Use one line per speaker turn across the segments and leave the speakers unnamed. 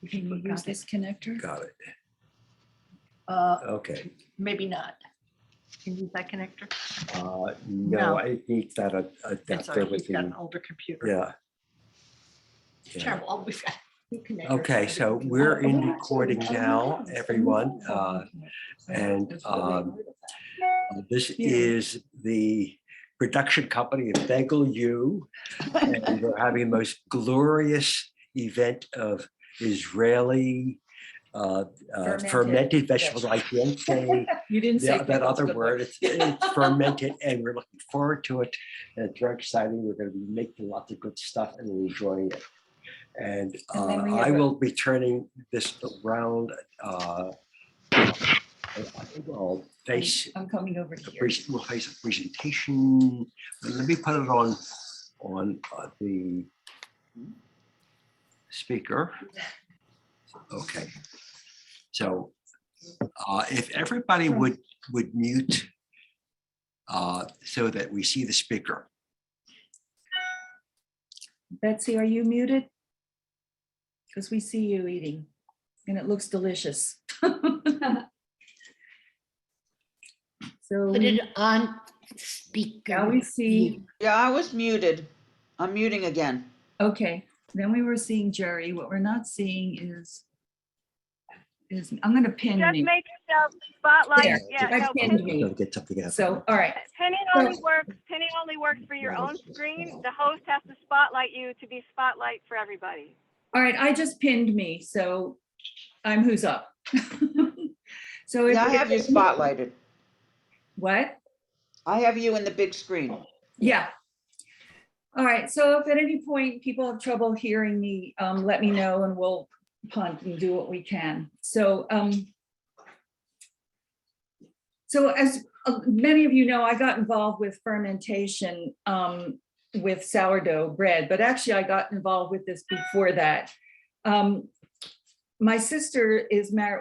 Can you use this connector?
Got it. Okay.
Maybe not. Can you use that connector?
No,
No.
I need that
It's
adapter
alright,
with
he's got an
the,
older computer.
yeah. Yeah.
Terrible, all we've got. connectors.
Okay, so we're in recording now, everyone. And this is the production company of Bagel U. And we're having the most glorious event of Israeli fermented vegetables. I can't say
You didn't say
that other word. It's fermented, and we're looking forward to it. And it's very exciting. We're going to be making lots of good stuff and we're enjoying it. And
then we
I
have
will be turning this around. I'll face
I'm coming over here.
we'll face a presentation. Let me put it on the speaker. Okay. So if everybody would mute so that we see the speaker.
Betsy, are you muted? Because we see you eating and it looks delicious. So
Put it on speaker.
now we see,
Yeah, I was muted. I'm muting again.
okay, then we were seeing Jerry. What we're not seeing is I'm going to pin
Just
me.
make yourself spotlight.
There,
Yeah,
I
no,
pinned me.
Gotta get something out.
So, all right.
pinning only works for your own screen. The host has to spotlight you to be spotlight for everybody.
All right, I just pinned me, so I'm who's up. So if
Yeah, I have you spotlighted.
What?
I have you in the big screen.
Yeah. All right, so if at any point people have trouble hearing me, let me know and we'll punt and do what we can. So, so as many of you know, I got involved with fermentation with sourdough bread, but actually I got involved with this before that. My sister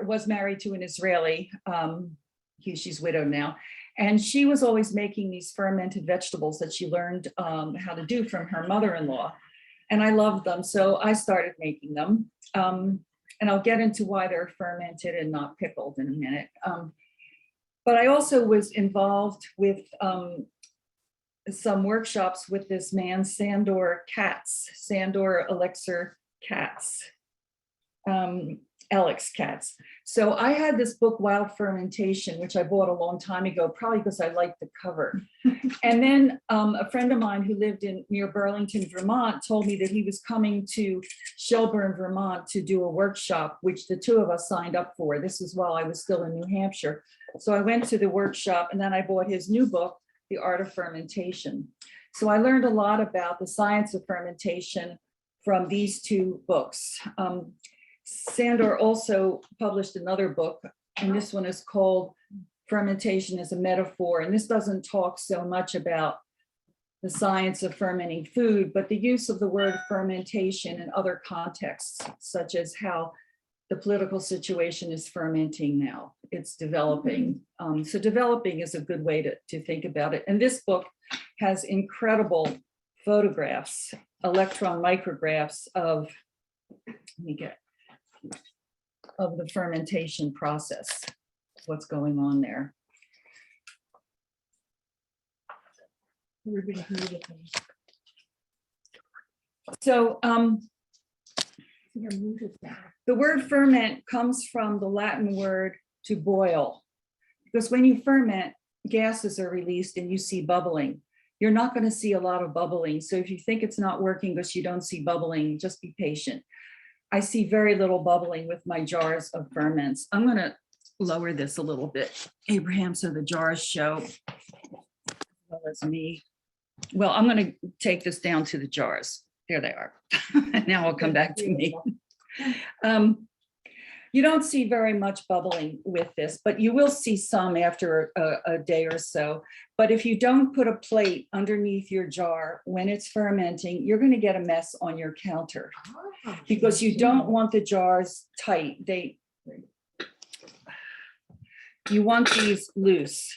was married to an Israeli, she's widowed now, and she was always making these fermented vegetables that she learned how to do from her mother-in-law. And I loved them, so I started making them. And I'll get into why they're fermented and not pickled in a minute. But I also was involved with some workshops with this man, Sandor Elixir Katz. Alex Katz. So I had this book, Wild Fermentation, which I bought a long time ago, probably because I liked the cover. And then a friend of mine who lived near Burlington, Vermont, told me that he was coming to Shelburne, Vermont to do a workshop, which the two of us signed up for. This was while I was still in New Hampshire. So I went to the workshop and then I bought his new book, The Art of Fermentation. So I learned a lot about the science of fermentation from these two books. Sandor also published another book, and this one is called Fermentation as a Metaphor. And this doesn't talk so much about the science of fermenting food, but the use of the word fermentation in other contexts, such as how the political situation is fermenting now. It's developing. So developing is a good way to think about it. And this book has incredible photographs, electron micrographs of, of the fermentation process, what's going on there. So the word ferment comes from the Latin word to boil, because when you ferment, gases are released and you see bubbling. You're not going to see a lot of bubbling. So if you think it's not working because you don't see bubbling, just be patient. I see very little bubbling with my jars of ferments. I'm going to lower this a little bit, Abraham, so the jars show as well as me. Well, I'm going to take this down to the jars. There they are. Now I'll come back to me. You don't see very much bubbling with this, but you will see some after a day or so. But if you don't put a plate underneath your jar when it's fermenting, you're going to get a mess on your counter because you don't want the jars tight. You want these loose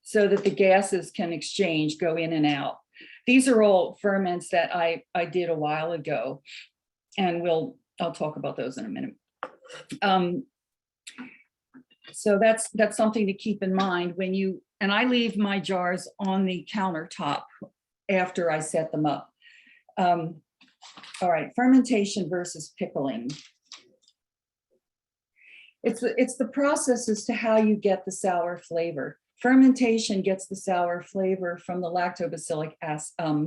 so that the gases can exchange, go in and out. These are all ferments that I did a while ago, and I'll talk about those in a minute. So that's something to keep in mind when you, and I leave my jars on the countertop after I set them up. All right, fermentation versus pickling. It's the process as to how you get the sour flavor. Fermentation gets the sour flavor from the lactobacillic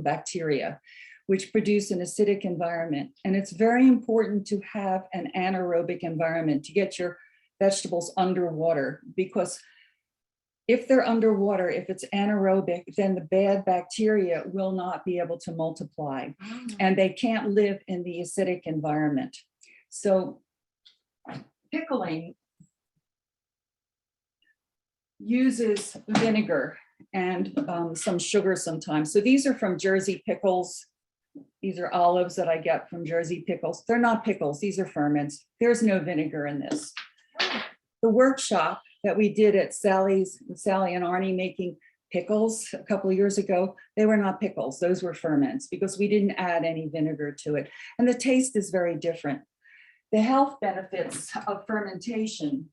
bacteria, which produce an acidic environment. And it's very important to have an anaerobic environment to get your vegetables underwater, because if they're underwater, if it's anaerobic, then the bad bacteria will not be able to multiply and they can't live in the acidic environment. So pickling uses vinegar and some sugar sometimes. So these are from Jersey Pickles. These are olives that I get from Jersey Pickles. They're not pickles, these are ferments. There's no vinegar in this. The workshop that we did at Sally and Arnie making pickles a couple of years ago, they were not pickles, those were ferments because we didn't add any vinegar to it. And the taste is very different. The health benefits of fermentation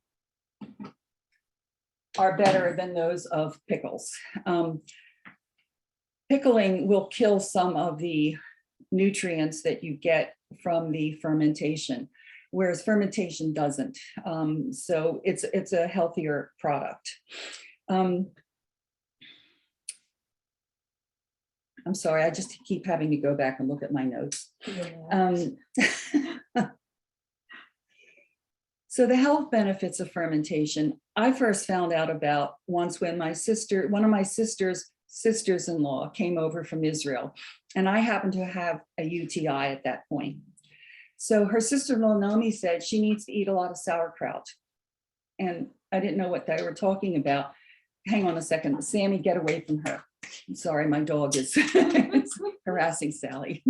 are better than those of pickles. Pickling will kill some of the nutrients that you get from the fermentation, whereas fermentation doesn't. So it's a healthier product. I'm sorry, I just keep having to go back and look at my notes. So the health benefits of fermentation, I first found out about once when one of my sisters-in-law came over from Israel, and I happened to have a UTI at that point. So her sister-in-law Naomi said she needs to eat a lot of sauerkraut. And I didn't know what they were talking about. Hang on a second, Sammy, get away from her. I'm sorry, my dog is harassing Sally.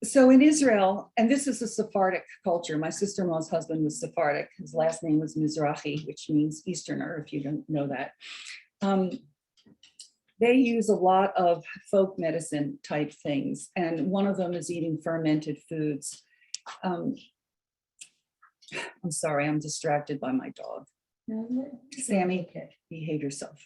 So in Israel, and this is a Sephardic culture, my sister-in-law's husband was Sephardic. His last name was Mizrahi, which means Easterner, if you don't know that. They use a lot of folk medicine type things, and one of them is eating fermented foods. I'm sorry, I'm distracted by my dog. Sammy, behave yourself.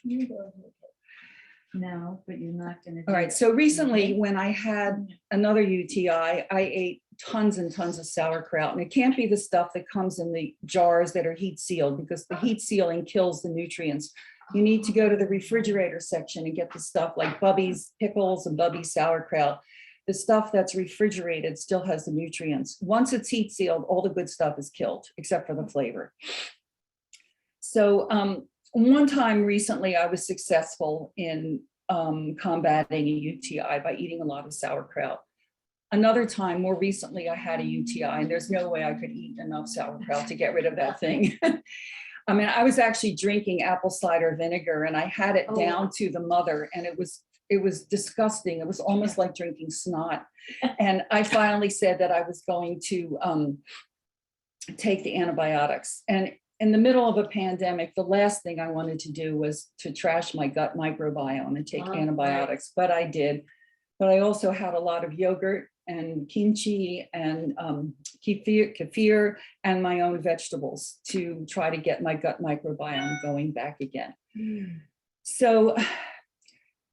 No, but you're not gonna.
All right, so recently when I had another UTI, I ate tons and tons of sauerkraut, and it can't be the stuff that comes in the jars that are heat sealed because the heat sealing kills the nutrients. You need to go to the refrigerator section and get the stuff like Bubby's pickles and Bubby's sauerkraut. The stuff that's refrigerated still has the nutrients. Once it's heat sealed, all the good stuff is killed except for the flavor. So one time recently, I was successful in combating a UTI by eating a lot of sauerkraut. Another time, more recently, I had a UTI, and there's no way I could eat enough sauerkraut to get rid of that thing. I mean, I was actually drinking apple cider vinegar, and I had it down to the mother, and it was disgusting. It was almost like drinking snot. And I finally said that I was going to take the antibiotics. And in the middle of a pandemic, the last thing I wanted to do was to trash my gut microbiome and take antibiotics, but I did. But I also had a lot of yogurt and kimchi and kefir and my own vegetables to try to get my gut microbiome going back again. So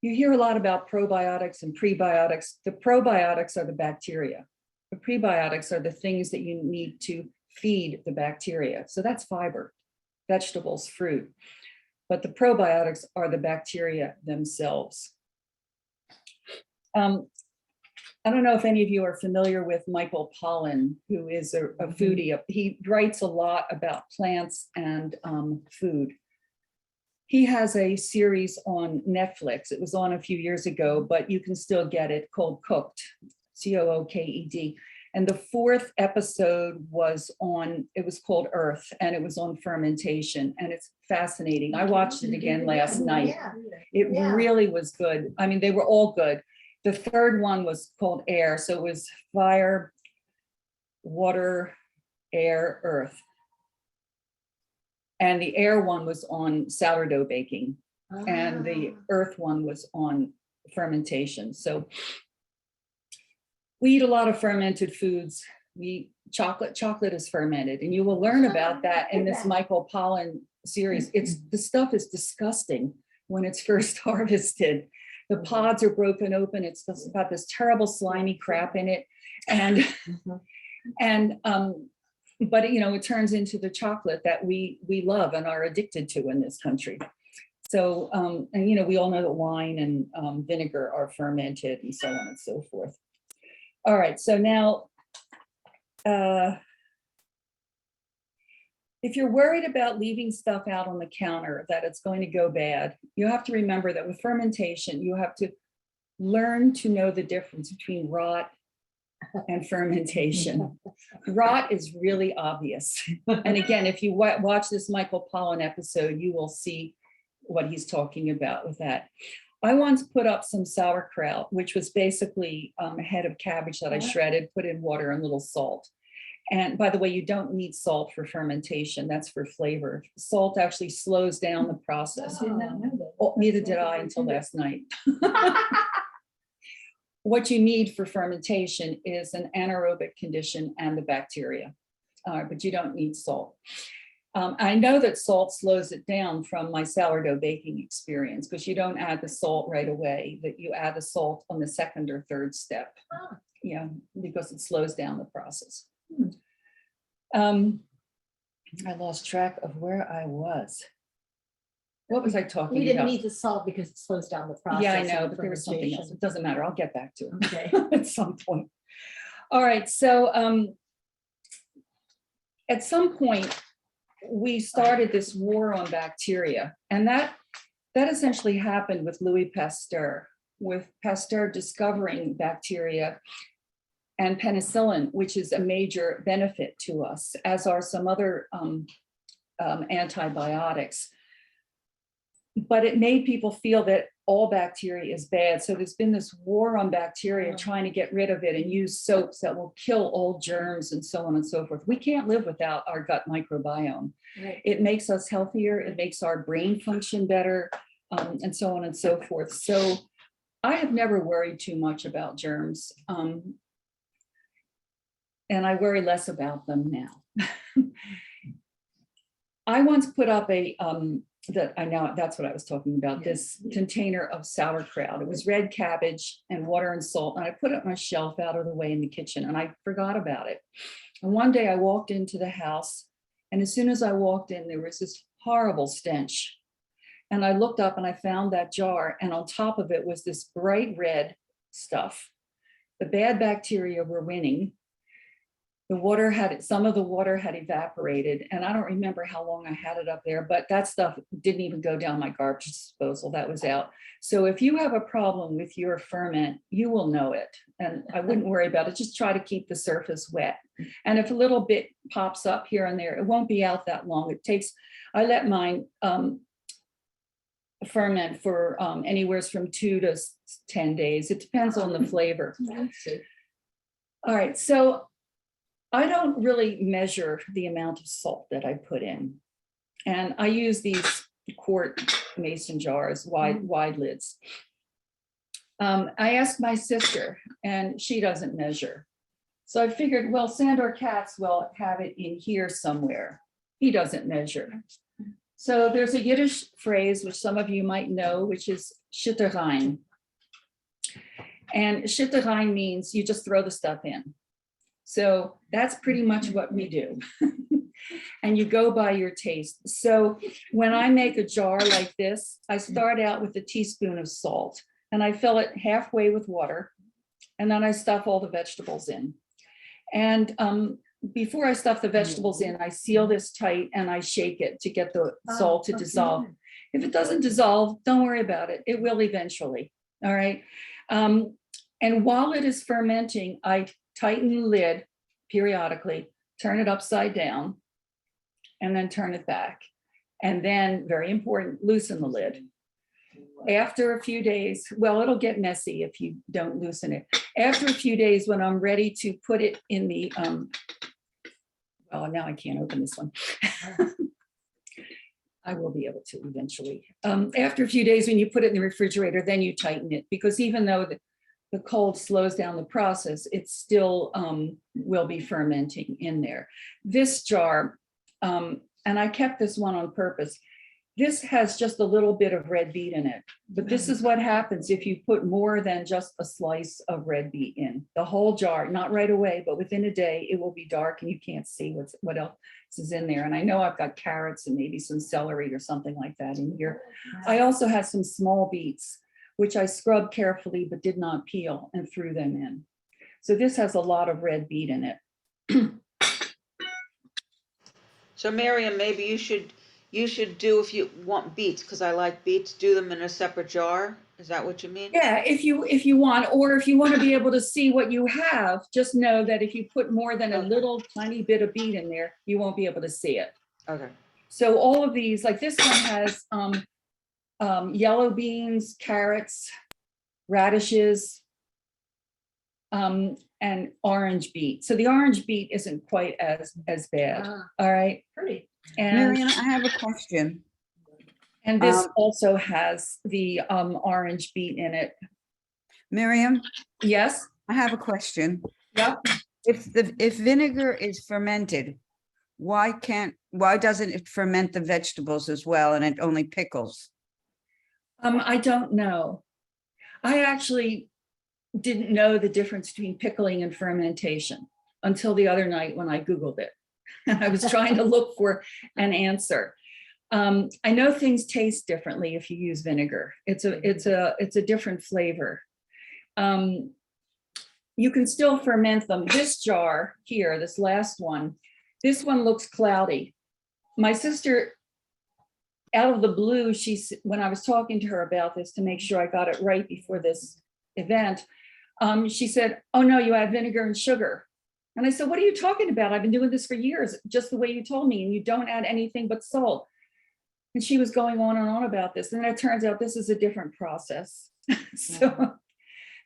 you hear a lot about probiotics and prebiotics. The probiotics are the bacteria. The prebiotics are the things that you need to feed the bacteria. So that's fiber, vegetables, fruit. But the probiotics are the bacteria themselves. I don't know if any of you are familiar with Michael Pollan, who is a foodie. He writes a lot about plants and food. He has a series on Netflix. It was on a few years ago, but you can still get it, called Cooked, C-O-O-K-E-D. And the fourth episode was it was called Earth, and it was on fermentation, and it's fascinating. I watched it again last night. It really was good. I mean, they were all good. The third one was called Air. So it was fire, water, air, earth. And the air one was on sourdough baking, and the earth one was on fermentation. So we eat a lot of fermented foods. chocolate is fermented, and you will learn about that in this Michael Pollan series. The stuff is disgusting when it's first harvested. The pods are broken open. It's got this terrible slimy crap in it. But it turns into the chocolate that we love and are addicted to in this country. So, and we all know that wine and vinegar are fermented and so on and so forth. All right, so now, if you're worried about leaving stuff out on the counter, that it's going to go bad, you have to remember that with fermentation, you have to learn to know the difference between rot and fermentation. Rot is really obvious. And again, if you watch this Michael Pollan episode, you will see what he's talking about with that. I once put up some sauerkraut, which was basically a head of cabbage that I shredded, put in water and a little salt. And by the way, you don't need salt for fermentation. That's for flavor. Salt actually slows down the process. Oh, neither did I until last night. What you need for fermentation is an anaerobic condition and the bacteria, but you don't need salt. I know that salt slows it down from my sourdough baking experience, because you don't add the salt right away, that you add the salt on the second or third step. Yeah, because it slows down the process. I lost track of where I was. What was I talking
We didn't
about?
need the salt because it slows down the process.
Yeah, I know,
of
but there was something else. It doesn't matter. I'll get back to it
Okay.
at some point. All right, so at some point, we started this war on bacteria, and that essentially happened with Louis Pasteur, with Pasteur discovering bacteria and penicillin, which is a major benefit to us, as are some other antibiotics. But it made people feel that all bacteria is bad. So there's been this war on bacteria, trying to get rid of it and use soaps that will kill all germs and so on and so forth. We can't live without our gut microbiome.
Right.
It makes us healthier. It makes our brain function better, and so on and so forth. So I have never worried too much about germs. And I worry less about them now. I once put up that's what I was talking about, this container of sauerkraut. It was red cabbage and water and salt. And I put it on my shelf out of the way in the kitchen, and I forgot about it. And one day I walked into the house, and as soon as I walked in, there was this horrible stench. And I looked up and I found that jar, and on top of it was this bright red stuff. The bad bacteria were winning. Some of the water had evaporated, and I don't remember how long I had it up there, but that stuff didn't even go down my garbage disposal. That was out. So if you have a problem with your ferment, you will know it, and I wouldn't worry about it. Just try to keep the surface wet. And if a little bit pops up here and there, it won't be out that long. I let mine ferment for anywhere from 2 to 10 days. It depends on the flavor. All right, so I don't really measure the amount of salt that I put in. And I use these quart mason jars, wide lids. I asked my sister, and she doesn't measure. So I figured, well, Sandor Katz will have it in here somewhere. He doesn't measure. So there's a Yiddish phrase, which some of you might know, which is schitterein. And schitterein means you just throw the stuff in. So that's pretty much what we do. And you go by your taste. So when I make a jar like this, I start out with a teaspoon of salt, and I fill it halfway with water, and then I stuff all the vegetables in. And before I stuff the vegetables in, I seal this tight and I shake it to get the salt to dissolve. If it doesn't dissolve, don't worry about it. It will eventually. All right. And while it is fermenting, I tighten the lid periodically, turn it upside down, and then turn it back. And then, very important, loosen the lid. After a few days, well, it'll get messy if you don't loosen it. After a few days, when I'm ready to put it in the, well, now I can't open this one. I will be able to eventually. After a few days, when you put it in the refrigerator, then you tighten it, because even though the cold slows down the process, it still will be fermenting in there. This jar, and I kept this one on purpose. This has just a little bit of red beet in it, but this is what happens if you put more than just a slice of red beet in. The whole jar, not right away, but within a day, it will be dark and you can't see what else is in there. And I know I've got carrots and maybe some celery or something like that in here. I also had some small beets, which I scrubbed carefully but did not peel, and threw them in. So this has a lot of red beet in it.
So Miriam, maybe you should do, if you want beets, because I like beets, do them in a separate jar. Is that what you mean?
Yeah, if you want, or if you want to be able to see what you have, just know that if you put more than a little tiny bit of beet in there, you won't be able to see it.
Okay.
So all of these, like this one has yellow beans, carrots, radishes, and orange beet. So the orange beet isn't quite as bad. All right.
Pretty.
And
Marion, I have a question.
this also has the orange beet in it.
Miriam,
Yes.
I have a question.
Yep.
If vinegar is fermented, why doesn't it ferment the vegetables as well and it only pickles?
I don't know. I actually didn't know the difference between pickling and fermentation until the other night when I Googled it. I was trying to look for an answer. I know things taste differently if you use vinegar. It's a different flavor. You can still ferment them. This jar here, this last one, this one looks cloudy. My sister, out of the blue, when I was talking to her about this to make sure I got it right before this event, she said, "Oh no, you add vinegar and sugar." And I said, "What are you talking about? I've been doing this for years, just the way you told me, and you don't add anything but salt." And she was going on and on about this. And it turns out this is a different process.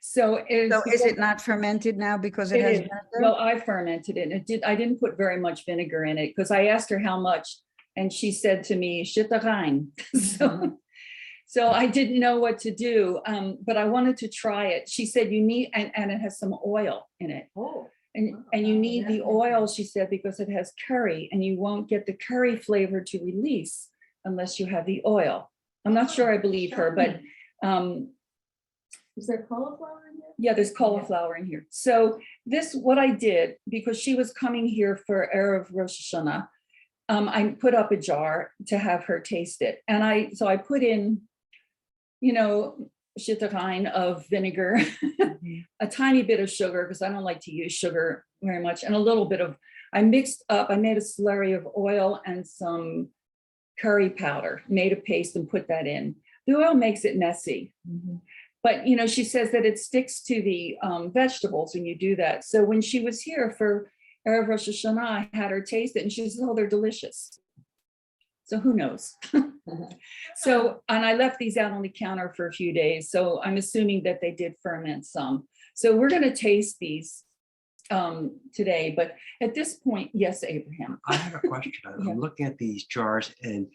So
is it not fermented now because it has
is.
vinegar?
Well, I fermented it. I didn't put very much vinegar in it because I asked her how much, and she said to me, "Shitterrein." So I didn't know what to do, but I wanted to try it. She said you need, and it has some oil in it.
Oh.
And you need the oil, she said, because it has curry, and you won't get the curry flavor to release unless you have the oil. I'm not sure I believe her, but
Is there cauliflower in there?
yeah, there's cauliflower in here. So what I did, because she was coming here for Erev Rosh Hashanah, I put up a jar to have her taste it. And I put in, shitterrein of vinegar, a tiny bit of sugar, because I don't like to use sugar very much, and a little bit of, I made a slurry of oil and some curry powder, made a paste and put that in. The oil makes it messy. But, she says that it sticks to the vegetables when you do that. So when she was here for Erev Rosh Hashanah, I had her taste it and she said, "Oh, they're delicious." So who knows? And I left these out on the counter for a few days. So I'm assuming that they did ferment some. So we're going to taste these today. But at this point, yes, Abraham.
I have a question.
Yeah.
I'm looking at these jars and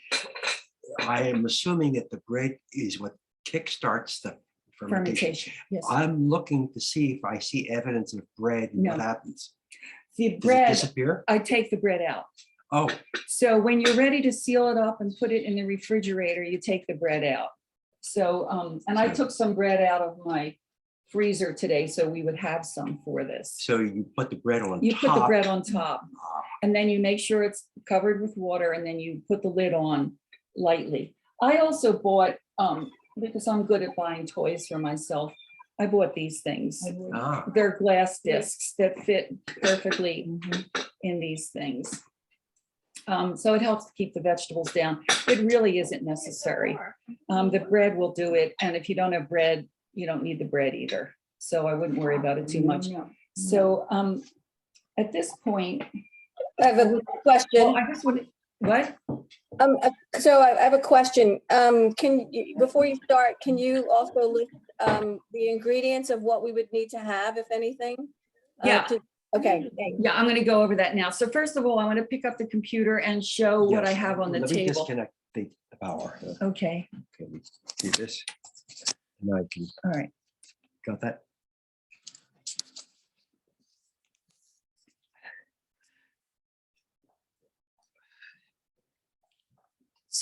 I am assuming that the bread is what kickstarts the fermentation.
Yes.
I'm looking to see if I see evidence of bread and what
No.
happens.
The
Does it
bread,
disappear?
I take the bread out.
Oh,
So when you're ready to seal it up and put it in the refrigerator, you take the bread out. So, and I took some bread out of my freezer today, so we would have some for this.
so you put the bread on
You
top.
put the bread on top,
Ah,
and then you make sure it's covered with water, and then you put the lid on lightly. I also bought, because I'm good at buying toys for myself, I bought these things.
ah.
They're glass discs that fit perfectly in these things. So it helps to keep the vegetables down. It really isn't necessary. The bread will do it. And if you don't have bread, you don't need the bread either. So I wouldn't worry about it too much. So at this point,
I have a question.
I just would, what?
So I have a question. Before you start, can you also list the ingredients of what we would need to have, if anything?
Yeah.
Okay. thanks.
Yeah, I'm going to go over that now. So first of all, I want to pick up the computer and show what I
Yes.
have on the
Let me
table.
disconnect the power.
Okay,
Okay, we do this. And I can,
all right.
got that?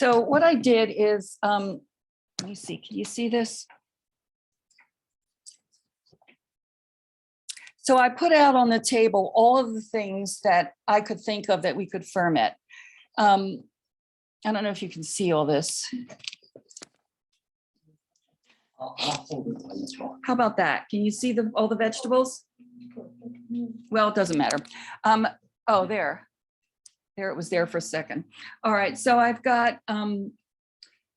So what I did is, let me see, can you see this? So I put out on the table all of the things that I could think of that we could ferment. I don't know if you can see all this.
I'll hold it while you talk.
How about that? Can you see all the vegetables? Well, it doesn't matter. Oh, there. There, it was there for a second. All right, so I've got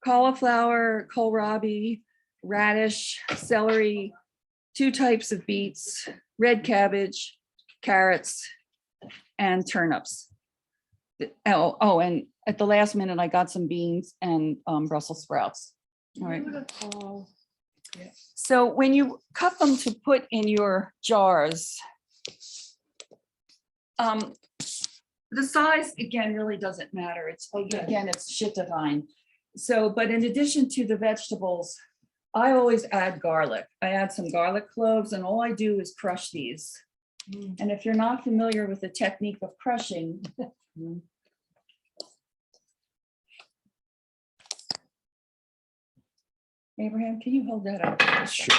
cauliflower, kohlrabi, radish, celery, 2 types of beets, red cabbage, carrots, and turnips. Oh, and at the last minute, I got some beans and Brussels sprouts. All right. So when you cut them to put in your jars, the size, again, really doesn't matter. It's, again, it's shit divine. So, but in addition to the vegetables, I always add garlic. I add some garlic cloves, and all I do is crush these. And if you're not familiar with the technique of crushing, Abraham, can you hold that up?
Sure.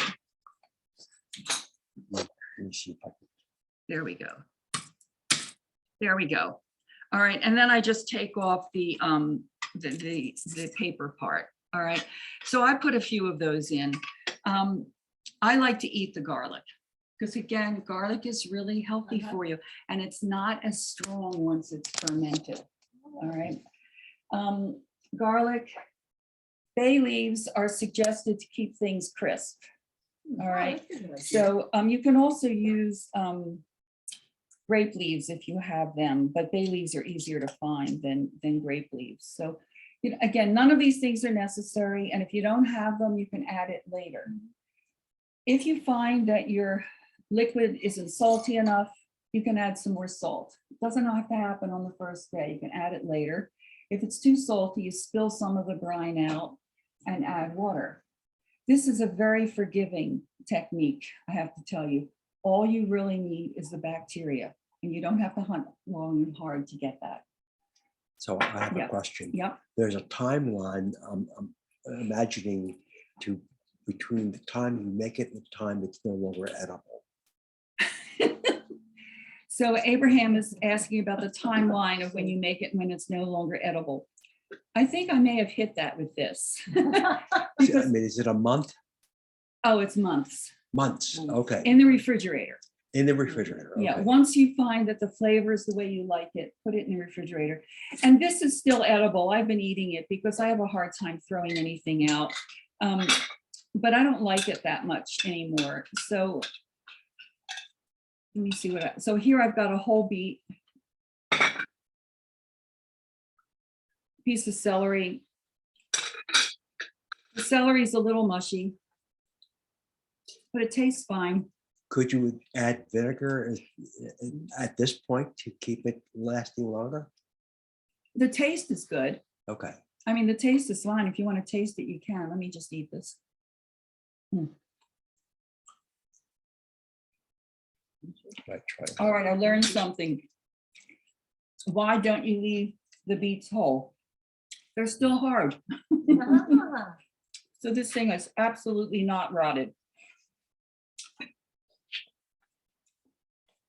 Let me see if I can-
There we go. There we go. All right, and then I just take off the paper part. All right, so I put a few of those in. I like to eat the garlic because, again, garlic is really healthy for you, and it's not as strong once it's fermented. All right, garlic, bay leaves are suggested to keep things crisp. All right, so you can also use grape leaves if you have them, but bay leaves are easier to find than grape leaves. So, you know, again, none of these things are necessary, and if you don't have them, you can add it later. If you find that your liquid isn't salty enough, you can add some more salt. It doesn't have to happen on the first day. You can add it later. If it's too salty, you spill some of the brine out and add water. This is a very forgiving technique, I have to tell you. All you really need is the bacteria, and you don't have to hunt long and hard to get that.
So I have
Yeah.
a question.
Yep.
There's a timeline I'm imagining to between the time you make it and the time it's no longer edible.
So Abraham is asking about the timeline of when you make it and when it's no longer edible. I think I may have hit that with this.
I
Because,
mean, is it a month?
oh, it's months
Months, okay.
in the refrigerator.
In the refrigerator.
Yeah,
okay.
once you find that the flavor is the way you like it, put it in the refrigerator. And this is still edible. I've been eating it because I have a hard time throwing anything out. But I don't like it that much anymore. So let me see so here I've got a whole beet, piece of celery. The celery is a little mushy, but it tastes fine.
Could you add vinegar at this point to keep it lasting longer?
The taste is good.
Okay.
I mean, the taste is fine. If you want to taste it, you can. Let me just eat this.
I try.
All right, I learned something. Why don't you leave the beets whole? They're still hard. So this thing is absolutely not rotted.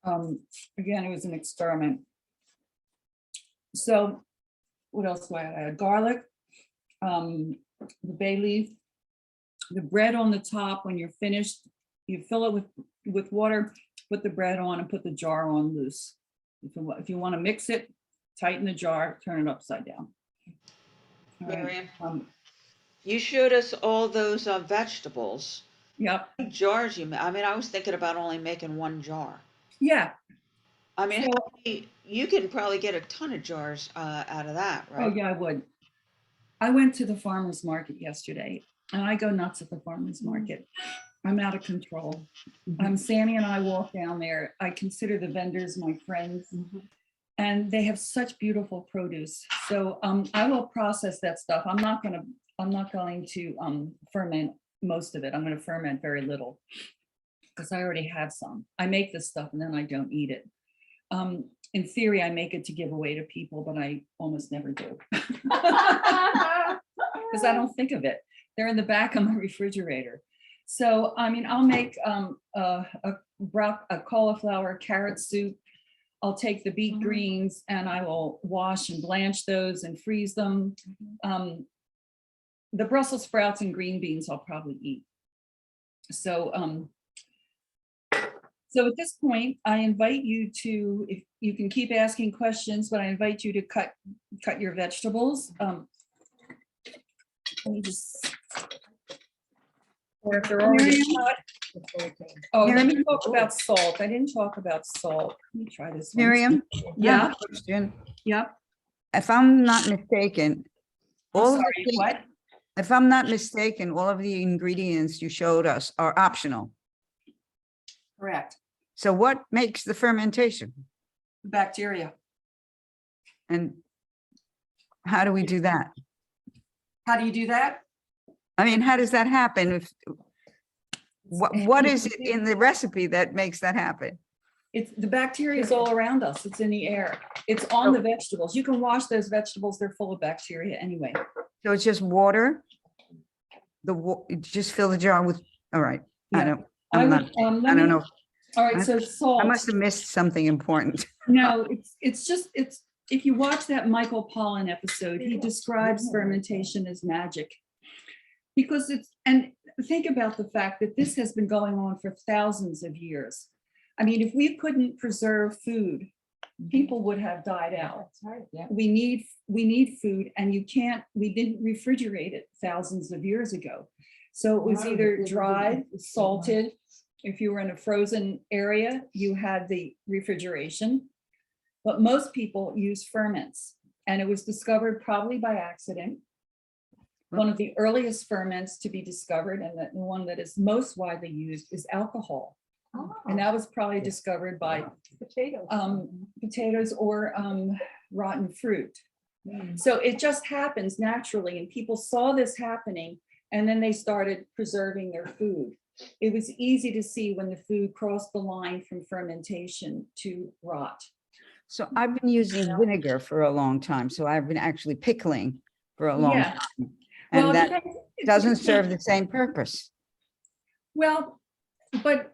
Again, it was an experiment. So what else do I add? Garlic, the bay leaf, the bread on the top. When you're finished, you fill it with water, put the bread on and put the jar on loose. If you want to mix it, tighten the jar, turn it upside down. All right,
Miriam, you showed us all those vegetables.
Yep.
What jars you I mean, I was thinking about only making one jar.
Yeah.
I mean,
So-
you can probably get a ton of jars out of that,
Oh,
right?
yeah, I would. I went to the farmer's market yesterday, and I go nuts at the farmer's market. I'm out of control. Sammy and I walk down there. I consider the vendors my friends, and they have such beautiful produce. So I will process that stuff. I'm not going to ferment most of it. I'm going to ferment very little because I already have some. I make this stuff and then I don't eat it. in theory, I make it to give away to people, but I almost never do. Because I don't think of it. They're in the back of my refrigerator. So, I mean, I'll make a cauliflower carrot soup. I'll take the beet greens and I will wash and blanch those and freeze them. The Brussels sprouts and green beans I'll probably eat. So, so at this point, I invite you to, if you can keep asking questions, but I invite you to cut your vegetables. Let me just, or if they're already cut. Oh, let me talk about salt. I didn't talk about salt. Let me try this one.
Miriam?
Yeah,
Question.
yeah.
If I'm not mistaken,
I'm
all of
sorry,
the things-
what?
if I'm not mistaken, all of the ingredients you showed us are optional.
Correct.
So what makes the fermentation?
Bacteria.
And how do we do that?
How do you do that?
I mean, how does that happen? If what is it in the recipe that makes that happen?
It's the bacteria is all around us. It's in the air. It's on the vegetables. You can wash those vegetables. They're full of bacteria anyway.
So it's just water? Just fill the jar with, all right. I
Yeah.
don't,
I
I'm
would,
not,
let
I don't
me-
know.
All right, so
I
salt.
must have missed something important.
No, it's just, if you watch that Michael Pollan episode, he describes fermentation as magic. Because and think about the fact that this has been going on for thousands of years. I mean, if we couldn't preserve food, people would have died out. We need food, and we didn't refrigerate it thousands of years ago. So it was either dried, salted. If you were in a frozen area, you had the refrigeration. But most people use ferments, and it was discovered probably by accident. One of the earliest ferments to be discovered, and the one that is most widely used, is alcohol. And that was probably discovered by potatoes or rotten fruit. So it just happens naturally, and people saw this happening, and then they started preserving their food. It was easy to see when the food crossed the line from fermentation to rot.
So I've been using vinegar for a long time. So I've been actually pickling for a long
Yeah.
time.
Well,
And
it
that
depends-
doesn't serve the same purpose
Well, but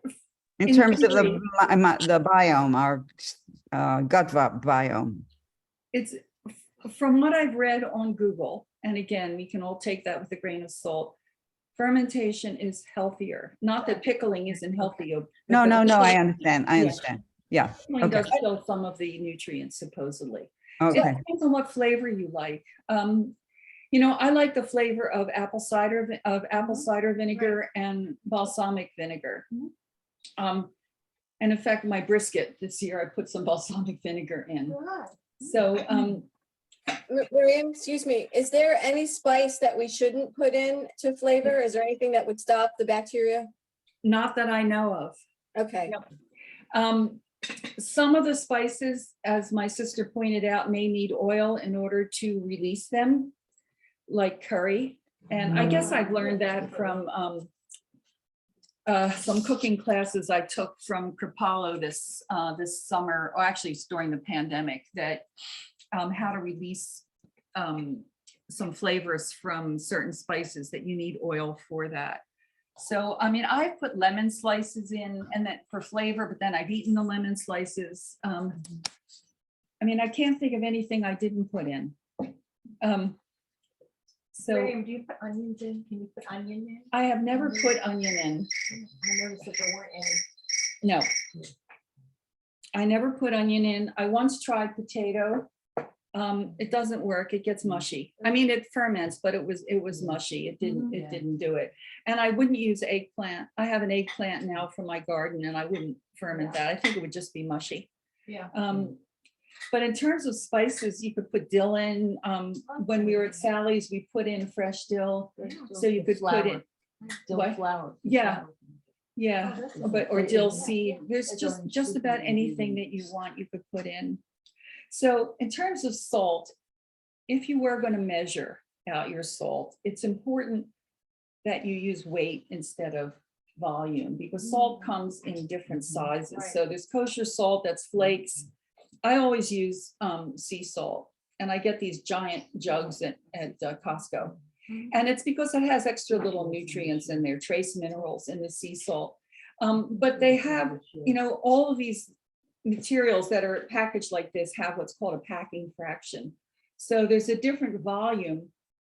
in
In
terms of
theory-
the biome, our gut biome.
it's from what I've read on Google, and again, we can all take that with a grain of salt. Fermentation is healthier. Not that pickling isn't healthy.
No,
but
no, no, I
pickling-
understand. I
Yeah.
understand. Yeah,
Pickling
okay.
does kill some of the nutrients supposedly. So
okay.
it depends on what flavor you like. You know, I like the flavor of apple cider vinegar and balsamic vinegar. And in fact, my brisket this year, I put some balsamic vinegar in. So,
Miriam, excuse me, is there any spice that we shouldn't put in to flavor? Is there anything that would stop the bacteria?
not that I know of.
Okay.
Some of the spices, as my sister pointed out, may need oil in order to release them, like curry. And I guess I've learned that from some cooking classes I took from Kripalu this summer, or actually it's during the pandemic, that how to release some flavors from certain spices, that you need oil for that. So, I mean, I've put lemon slices in and that for flavor, but then I've eaten the lemon slices. I mean, I can't think of anything I didn't put in. So
Miriam, do you put onions in? Can you put onion in?
I have never put onion in.
I noticed that there weren't any.
No. I never put onion in. I once tried potato. It doesn't work. It gets mushy. I mean, it ferments, but it was mushy. It didn't do it. And I wouldn't use eggplant. I have an eggplant now from my garden, and I wouldn't ferment that. I think it would just be mushy.
Yeah.
But in terms of spices, you could put dill in. When we were at Sally's, we put in fresh dill. So you could put it,
Dill
what?
flour.
Yeah. Yeah,
Oh,
but or dill seed. There's just about anything that you want, you could put in. So in terms of salt, if you were going to measure out your salt, it's important that you use weight instead of volume, because salt comes in different sizes. So there's kosher salt that's flakes. I always use sea salt, and I get these giant jugs at Costco. And it's because it has extra little nutrients in there, trace minerals in the sea salt. But they have, all of these materials that are packaged like this have what's called a packing fraction. So there's a different volume,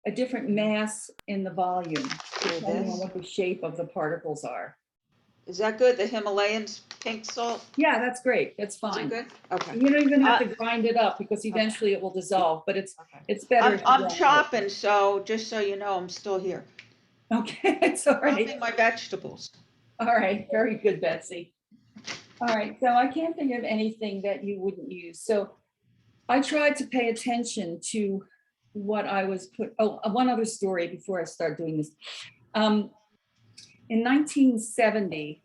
a different mass in the volume, depending on what the shape of the particles are.
Is that good? The Himalayan pink salt?
Yeah, that's great. That's
Is it
fine.
good? Okay.
You don't even have to grind it up because eventually it will dissolve, but it's better. if you
I'm
grind it.
chopping, so just so you know, I'm still here.
Okay, it's all right.
Chopping my vegetables.
All right, very good, Betsy. All right, so I can't think of anything that you wouldn't use. So I tried to pay attention to what I was one other story before I start doing this. In 1970,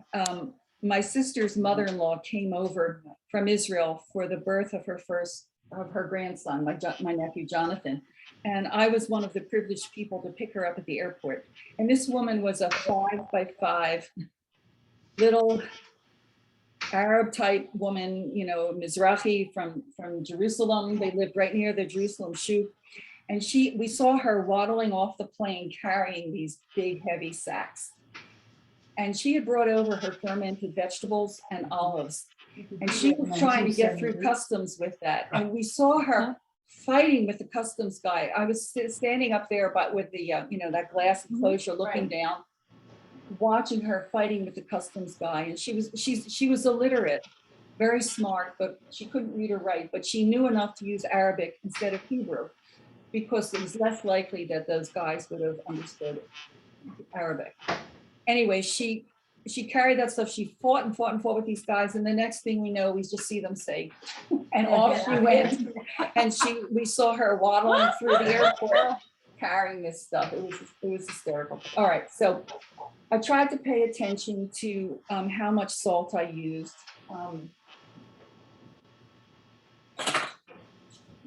my sister's mother-in-law came over from Israel for the birth of her grandson, my nephew Jonathan. And I was one of the privileged people to pick her up at the airport. And this woman was a 5'5" little Arab type woman, Mizrahi from Jerusalem. They lived right near the Jerusalem Shoe. And we saw her waddling off the plane carrying these big, heavy sacks. And she had brought over her fermented vegetables and olives. And she was trying to get through customs with that. And we saw her fighting with the customs guy. I was standing up there, but with the, that glass enclosure looking down, watching her fighting with the customs guy. And she was illiterate, very smart, but she couldn't read or write, but she knew enough to use Arabic instead of Hebrew, because it was less likely that those guys would have understood Arabic. Anyway, she carried that stuff. She fought and fought and fought with these guys. And the next thing we know, we just see them say, and off she went. And we saw her waddling through the airport carrying this stuff. It was hysterical. All right. So I tried to pay attention to how much salt I used.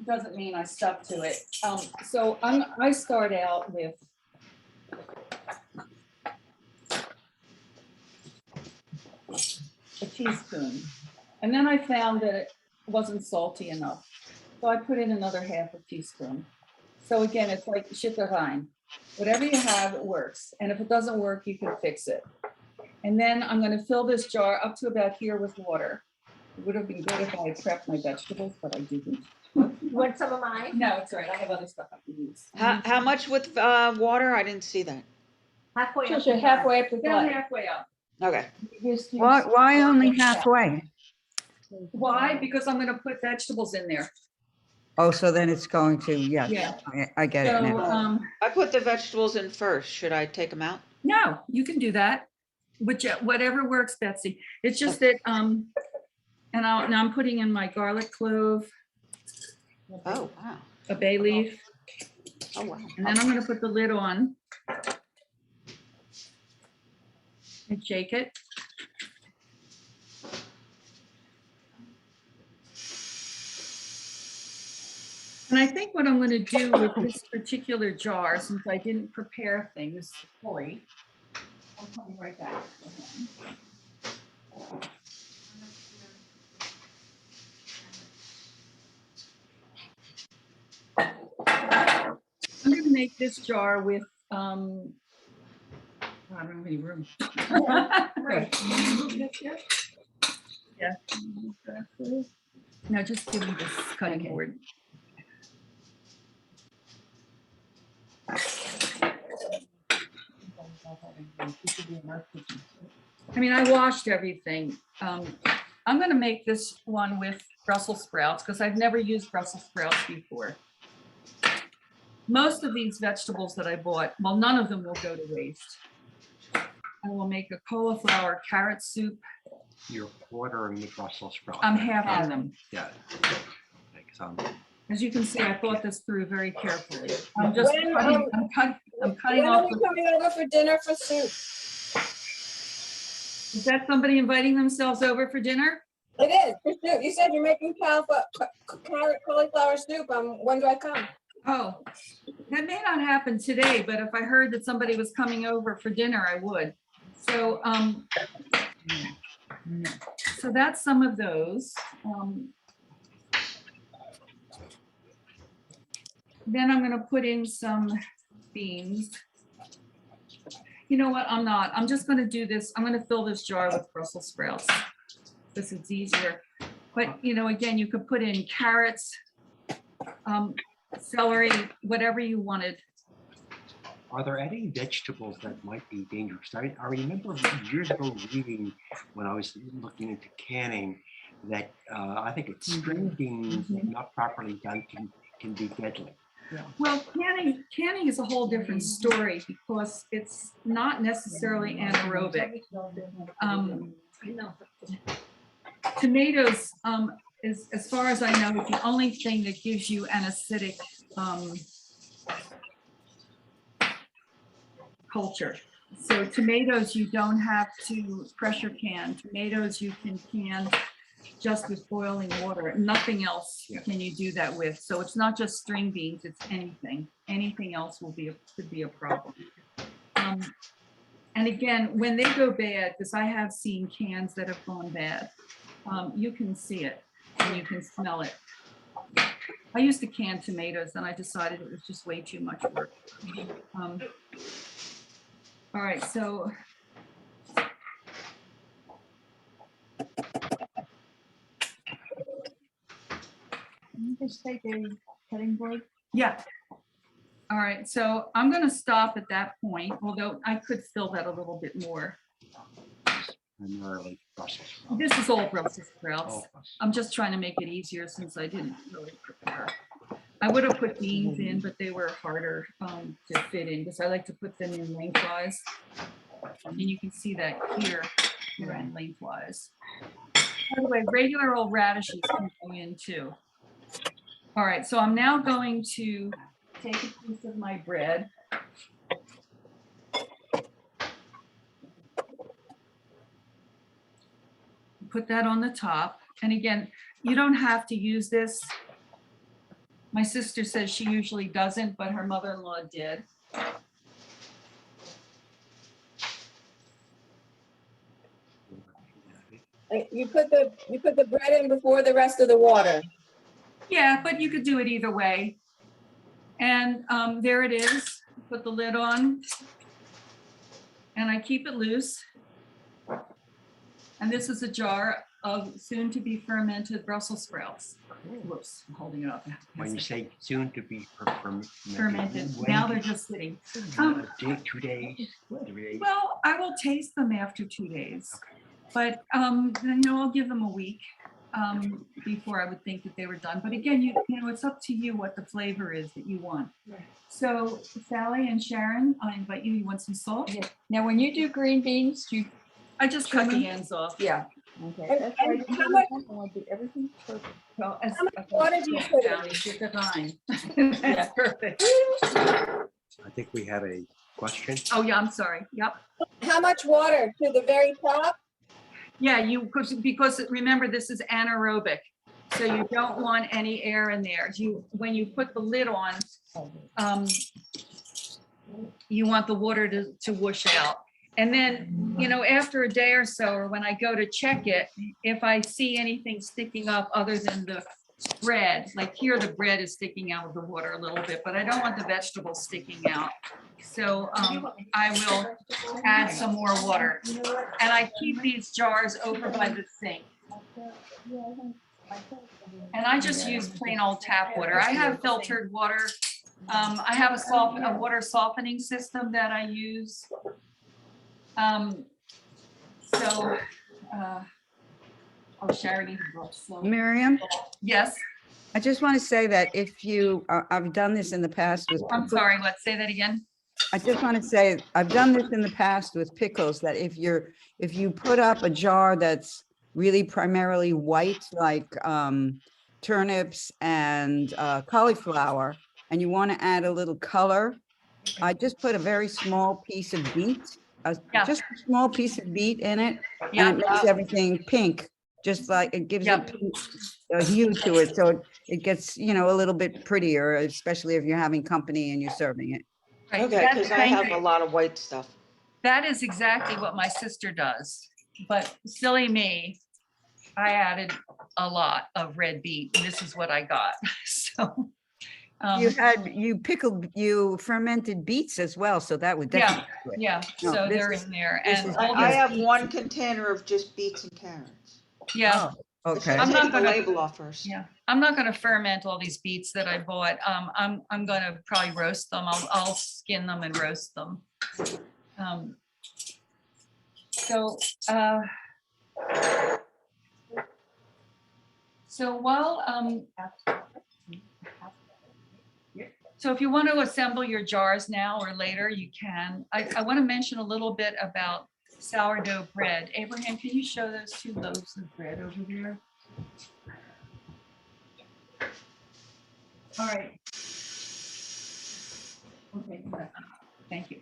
Doesn't mean I stuck to it. So I start out with a teaspoon. And then I found that it wasn't salty enough. So I put in another half a teaspoon. So again, it's like shitterine. Whatever you have, it works. And if it doesn't work, you can fix it. And then I'm going to fill this jar up to about here with water. It would have been good if I had prepped my vegetables, but I didn't.
You want some of mine?
No, it's all right. I have other stuff I can use.
How much with water? I didn't see that.
Halfway up.
Sure,
the jar.
halfway up the down halfway up.
Okay.
Why only halfway?
Why? Because I'm going to put vegetables in there.
Oh, so then it's going to,
Yeah.
I get it
So,
now.
I put the vegetables in first. Should I take them out?
no, you can do that. Whatever works, Betsy. It's just that, and now I'm putting in my garlic clove,
Oh, wow.
a bay leaf,
Oh, wow.
and then I'm going to put the lid on and shake it. And I think what I'm going to do with this particular jar, since I didn't prepare things fully, I'm coming right back. I'm going to make this jar with, I don't have any room.
Right.
Yeah. Now just give me this cutting board. I mean, I washed everything. I'm going to make this one with Brussels sprouts because I've never used Brussels sprouts before. Most of these vegetables that I bought, well, none of them will go to waste. I will make a cauliflower carrot soup.
You're quartering the Brussels sprouts.
I'm halving them.
Yeah. Like some.
As you can see, I thought this through very carefully. I'm just
When,
cutting, I'm cutting
When are
off.
we coming over for dinner for soup?
Is that somebody inviting themselves over for dinner?
It is, for soup. You said you're making carrot cauliflower soup. When do I come?
Oh, that may not happen today, but if I heard that somebody was coming over for dinner, I would. So, so that's some of those. Then I'm gonna put in some beans. You know what, I'm just gonna do this, I'm gonna fill this jar with Brussels sprouts. This is easier, but again, you could put in carrots, celery, whatever you wanted.
Are there any vegetables that might be dangerous? I remember years ago reading when I was looking into canning that I think it's string beans, if not properly done, can be deadly.
Well, canning is a whole different story because it's not necessarily anaerobic. Tomatoes, is, as far as I know, the only thing that gives you an acidic culture. So tomatoes, you don't have to pressure can. Tomatoes, you can can just with boiling water. Nothing else can you do that with. So it's not just string beans, it's anything. Anything else could be a problem. And again, when they go bad, because I have seen cans that have gone bad, you can see it and you can smell it. I used to can tomatoes and I decided it was just way too much work. All right, so. Can you just take a cutting board? Yeah. All right, so I'm gonna stop at that point, although I could fill that a little bit more.
Primarily Brussels sprouts.
This is all Brussels sprouts.
Oh,
I'm just trying to make it easier since I didn't really prepare. I would have put beans in, but they were harder to fit in because I like to put them in lengthwise. And you can see that here and lengthwise. By the way, regular old radishes can go in too. All right, so I'm now going to take a piece of my bread. Put that on the top. And again, you don't have to use this. My sister says she usually doesn't, but her mother-in-law did.
You put the bread in before the rest of the water.
Yeah, but you could do it either way. And there it is. Put the lid on. And I keep it loose. And this is a jar of soon to be fermented Brussels sprouts. Whoops, I'm holding it up.
When you say soon to be
Fermented,
when
now
do
they're just sitting.
you- 2 days, 3 days?
Well, I will taste them after 2 days,
Okay.
but I'll give them a week before I would think that they were done. But again, you know, it's up to you what the flavor is that you want. So Sally and Sharon, I invite you. You want some salt?
Now, when you do green beans, you,
I just cut the ends off.
yeah. Okay. That's why you
how much-
want to do everything perfect.
Well, as
water do you put in?
Sally, you're divine. That's perfect.
I think we have a question.
Oh yeah, I'm sorry. Yep.
How much water to the very top?
Yeah, because remember this is anaerobic, so you don't want any air in there. When you put the lid on, you want the water to whoosh out. And then, after a day or so, or when I go to check it, if I see anything sticking up other than the bread, like here, the bread is sticking out of the water a little bit, but I don't want the vegetables sticking out. So I will add some more water. And I keep these jars over by the sink. And I just use plain old tap water. I have filtered water. I have a water softening system that I use. Sharon even brought some.
Miriam,
Yes,
I just want to say that if you, I've done this in the past with.
I'm sorry, let's say that again.
I just want to say, I've done this in the past with pickles, that if you put up a jar that's really primarily white, like turnips and cauliflower, and you want to add a little color, I just put a very small piece of beet,
Yeah.
just a small piece of beet in it,
Yeah.
and it makes everything pink, just like it gives
Yep.
it a hue to it, so it gets, a little bit prettier, especially if you're having company and you're serving it.
Right,
Okay,
that's-
because I
thank
have
you.
a lot of white stuff.
That is exactly what my sister does, but silly me, I added a lot of red beet, and this is what I got. So
You fermented beets as well, so that would
Yeah,
definitely. do it.
yeah,
No,
so
this
they're
is-
in there.
this
And
is
all
I
these
have
beets-
one container of just beets and carrots.
Yeah,
Oh,
I should
okay.
I'm not
take the
gonna-
label off first.
yeah. I'm not gonna ferment all these beets that I bought. I'm gonna probably roast them. I'll skin them and roast them. So, so while, so if you want to assemble your jars now or later, you can. I want to mention a little bit about sourdough bread. Abraham, can you show those 2 loaves of bread over there? All right. Okay, thank you.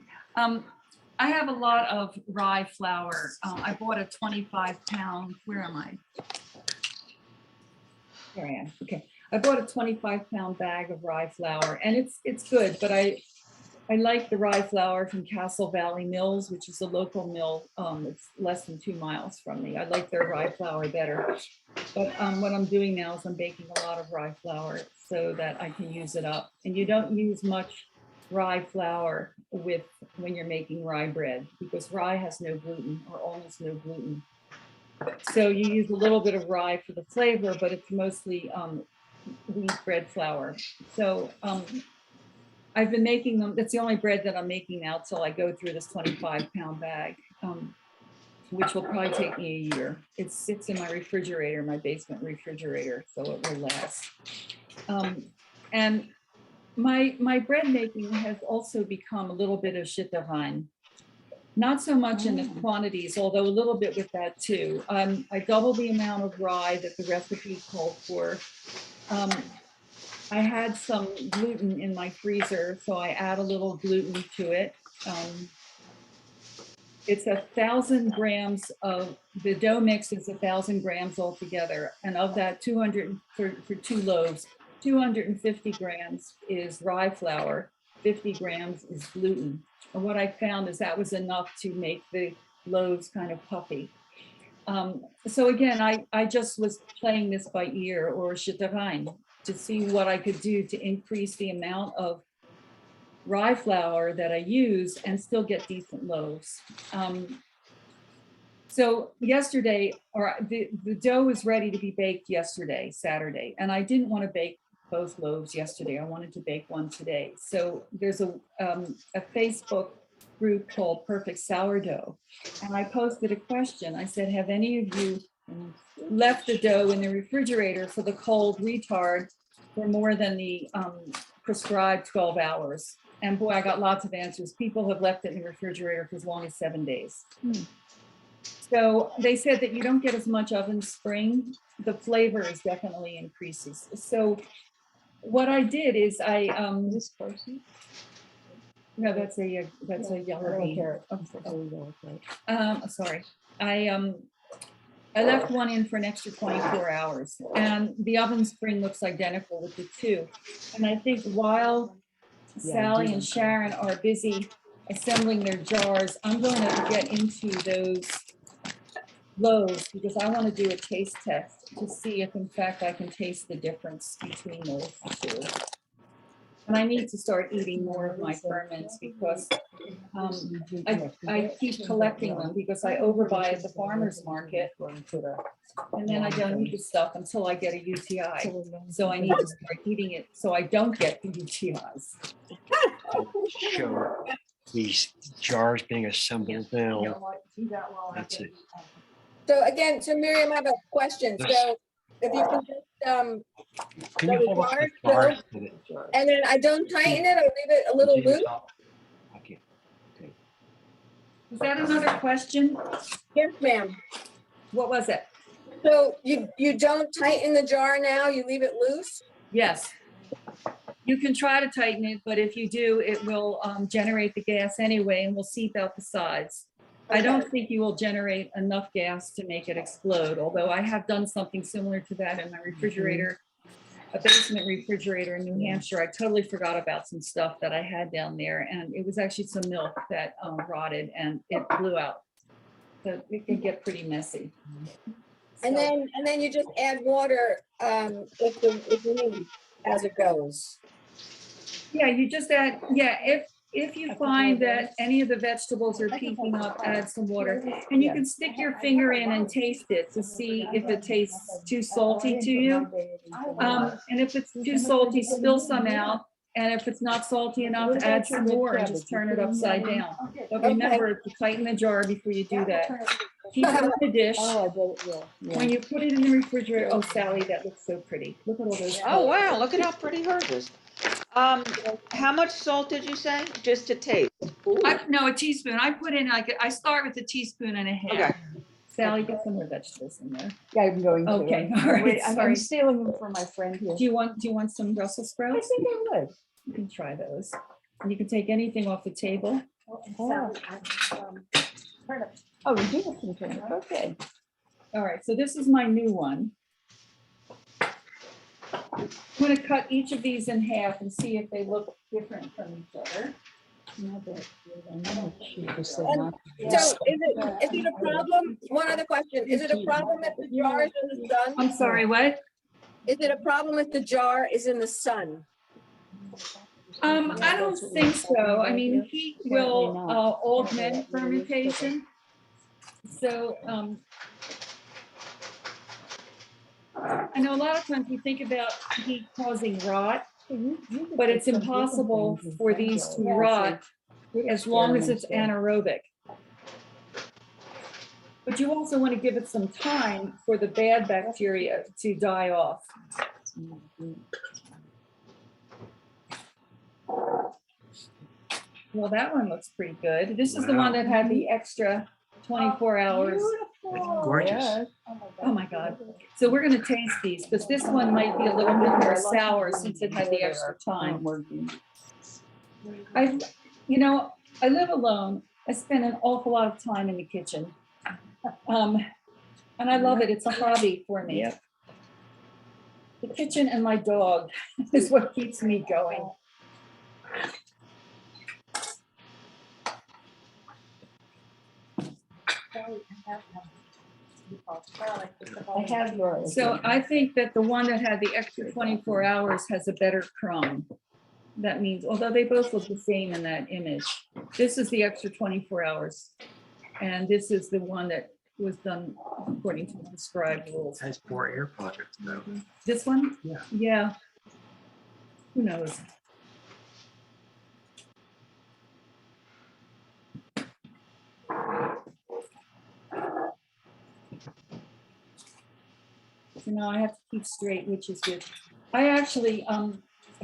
I have a lot of rye flour. I bought a 25-pound, where am I? There I am, okay. I bought a 25-pound bag of rye flour and it's good, but I like the rye flour from Castle Valley Mills, which is a local mill. It's less than 2 miles from me. I like their rye flour better. But what I'm doing now is I'm baking a lot of rye flour so that I can use it up. And you don't use much rye flour when you're making rye bread because rye has no gluten or almost no gluten. So you use a little bit of rye for the flavor, but it's mostly wheat bread flour. So I've been making them. That's the only bread that I'm making now till I go through this 25-pound bag, which will probably take me a year. It sits in my refrigerator, my basement refrigerator, so it will last. And my bread making has also become a little bit of shitterine. Not so much in the quantities, although a little bit with that too. I double the amount of rye that the recipe called for. I had some gluten in my freezer, so I add a little gluten to it. It's 1,000 grams of, the dough mix is 1,000 grams altogether. And of that 200, for 2 loaves, 250 grams is rye flour, 50 grams is gluten. And what I found is that was enough to make the loaves kind of puffy. So again, I just was playing this by ear or shitterine to see what I could do to increase the amount of rye flour that I use and still get decent loaves. So yesterday, or the dough was ready to be baked yesterday, Saturday, and I didn't want to bake both loaves yesterday. I wanted to bake one today. So there's a Facebook group called Perfect Sourdough, and I posted a question. I said, have any of you left the dough in the refrigerator for the cold retard for more than the prescribed 12 hours? And boy, I got lots of answers. People have left it in the refrigerator for as long as 7 days. So they said that you don't get as much oven spring. The flavor is definitely increases. So what I did is this person? No, that's a yellow bean. Sorry. I left one in for an extra 24 hours and the oven spring looks identical with the 2. And I think while Sally and Sharon are busy assembling their jars, I'm going to get into those loaves because I want to do a taste test to see if in fact I can taste the difference between those 2. And I need to start eating more of my ferments because I keep collecting them because I overbuy at the farmer's market and then I don't eat the stuff until I get a UTI. So I need to start eating it so I don't get the UTIs.
Show these jars being assembled now. That's it.
So again, so Miriam, I have a question. So if you can just,
Can you hold up the jar?
and then I don't tighten it, I leave it a little loose?
Okay.
Is that another question?
Yes, ma'am.
What was it?
So you don't tighten the jar now, you leave it loose?
Yes. You can try to tighten it, but if you do, it will generate the gas anyway and will seep out the sides. I don't think you will generate enough gas to make it explode, although I have done something similar to that in my refrigerator, a basement refrigerator in New Hampshire. I totally forgot about some stuff that I had down there, and it was actually some milk that rotted and it blew out. So it can get pretty messy.
And then you just add water if you need as it goes.
Yeah, you just add, yeah, if you find that any of the vegetables are peaking up, add some water. And you can stick your finger in and taste it to see if it tastes too salty to you. And if it's too salty, spill some out. And if it's not salty enough, add some more and just turn it upside down. But remember to tighten the jar before you do that. Keep it in the dish. When you put it in the refrigerator, oh Sally, that looks so pretty. Look at all those.
Oh,
colors.
wow, look at how pretty hers is. How much salt did you say? Just to taste? Ooh.
No, a teaspoon. I put in like, I start with a teaspoon and a half.
Okay.
Sally, get some more vegetables in there.
Yeah, I'm going to.
Okay, all right,
Wait, I'm
sorry.
stealing them from my friend here.
Do you want some Brussels
I
sprouts?
think I would.
You can try those. And you can take anything off the table.
Oh, we do have some turnips, okay.
All right, so this is my new one. I'm going to cut each of these in half and see if they look different from each other.
So is it a problem? One other question. Is it a problem if the jar is in the sun?
I'm sorry, what?
Is it a problem if the jar is in the sun?
I don't think so. I mean, heat will augment fermentation. So I know a lot of times we think about heat causing rot, but it's impossible for these to rot as long as it's anaerobic. But you also want to give it some time for the bad bacteria to die off. Well, that one looks pretty good. This is the one that had the extra 24 hours.
Gorgeous.
Oh my God. So we're going to taste these because this one might be a little bit more sour since it had the extra time. You know, I live alone. I spend an awful lot of time in the kitchen. And I love it. It's a hobby for me. The kitchen and my dog is what keeps me going.
I have yours.
So I think that the one that had the extra 24 hours has a better crumb. That means, although they both look the same in that image, this is the extra 24 hours. And this is the one that was done according to the prescribed rules.
Has more air pockets though.
This one?
Yeah.
Yeah. Who knows? So now I have to keep straight, which is good. I actually, a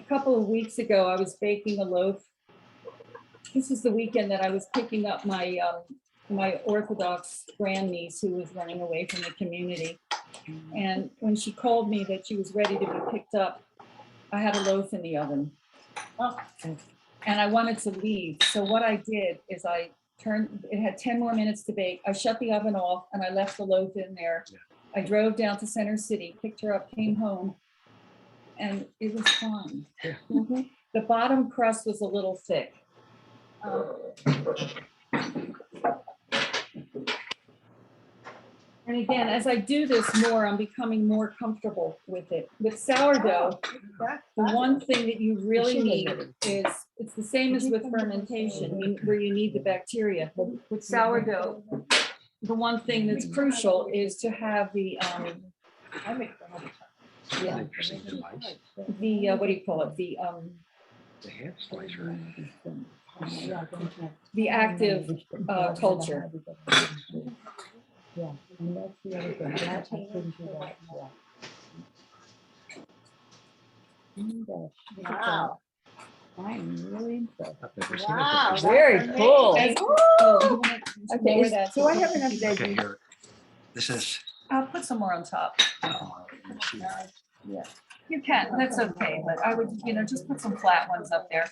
couple of weeks ago, I was baking a loaf. This is the weekend that I was picking up my my Orthodox grandniece who was running away from the community. And when she called me that she was ready to be picked up, I had a loaf in the oven. And I wanted to leave. So what I did is I turned, it had 10 more minutes to bake. I shut the oven off and I left the loaf in there. I drove down to Center City, picked her up, came home, and it was fine. The bottom crust was a little thick. And again, as I do this more, I'm becoming more comfortable with it. With sourdough, the one thing that you really need is, it's the same as with fermentation, where you need the bacteria. With sourdough, the one thing that's crucial is to have the
Interesting device.
what do you call it?
The hand slicer.
The active culture.
Yeah, and that's the other thing. I couldn't do that. Wow. I'm really impressed.
I've never seen it
Wow,
before.
very cool.
Okay,
Okay, do I have enough
Okay,
veggies?
here. This is.
I'll put some more on top.
Let's see.
Yeah.
You can, that's okay, but I would, just put some flat ones up there.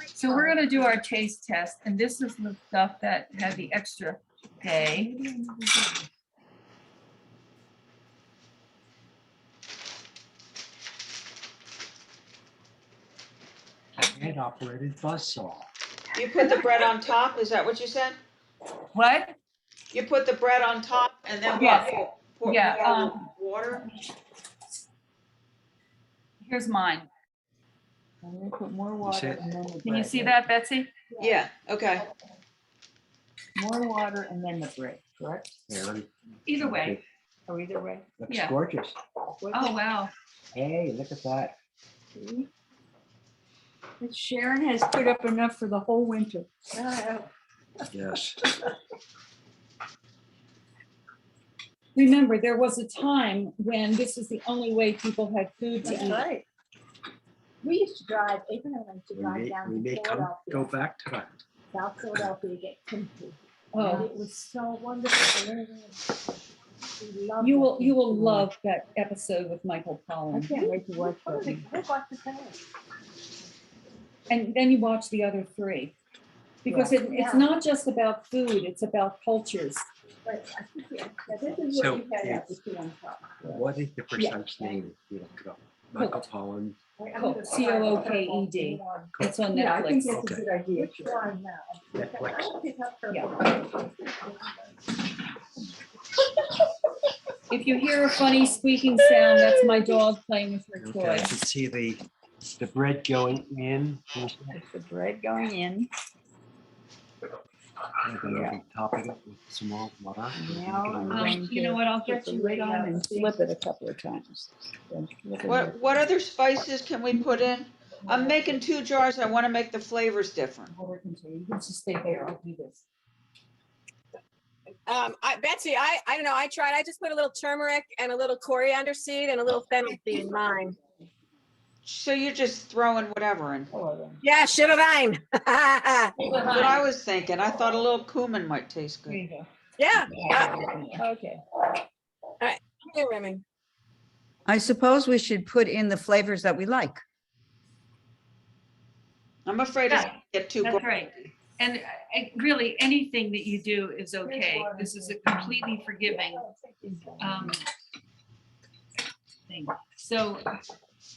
So we're gonna do our taste test, and this is the stuff that had the extra day.
Hand-operated buzzsaw.
You put the bread on top, is that what you said?
What?
You put the bread on top and then
Yes.
what? Pour
Yeah,
water?
Here's mine.
And then put more
see
water
it?
and then the
Can you
bread.
see that, Betsy?
Yeah, okay.
More water and then the bread, correct?
Here, let me-
Either way.
Or either way.
Looks
Yeah.
gorgeous.
Oh, wow.
Hey, look at that.
But Sharon has put up enough for the whole winter.
Yes.
Remember, there was a time when this is the only way people had food to
That's
eat.
right. We used to drive, Abraham and I used to
We
drive
may,
down
we
to
may come, go
Philadelphia,
back to that.
South Philadelphia, to get kimchi.
Oh,
And it was so wonderful. We loved
you
that
will
kimchi.
love that episode with Michael
I
Pollan.
can't wait to watch that. We'll watch the film.
And then you watch the other three. Because it's
Yeah.
not just about food, it's about cultures.
But I think, yeah, this is
So,
what you had
yeah.
at the two on top.
What is the precise name? You look it up. Michael Pollan.
Cooked, COOKED. It's on
Yeah, I think
Netflix.
that's a
Okay.
good idea. Which one now?
Netflix.
Yeah. If you hear a funny squeaking sound, that's my dog playing with her
Okay, I
toy.
can see the bread going in.
It's the bread going in.
And then I'll be topping it with some more water.
Now I'm going
You know
to
what, I'll
put
get
the
you
lid
a,
on and flip it a couple of times. Then flip it.
What other spices can we put in? I'm making 2 jars. I want to make the flavors different.
You can just stay there, I'll do this.
Betsy, I don't know, I tried, I just put a little turmeric and a little coriander seed and a little fennel seed in mine.
So you're just throwing whatever in.
Yeah, shiver vine.
That's what I was thinking. I thought a little cumin might taste
There
good.
you go.
Yeah.
Okay.
Hey, Remy.
I suppose we should put in the flavors that we like.
I'm afraid it's
Yeah,
gonna get too.
That's right. And really, anything that you do is okay. This is a completely forgiving thing. So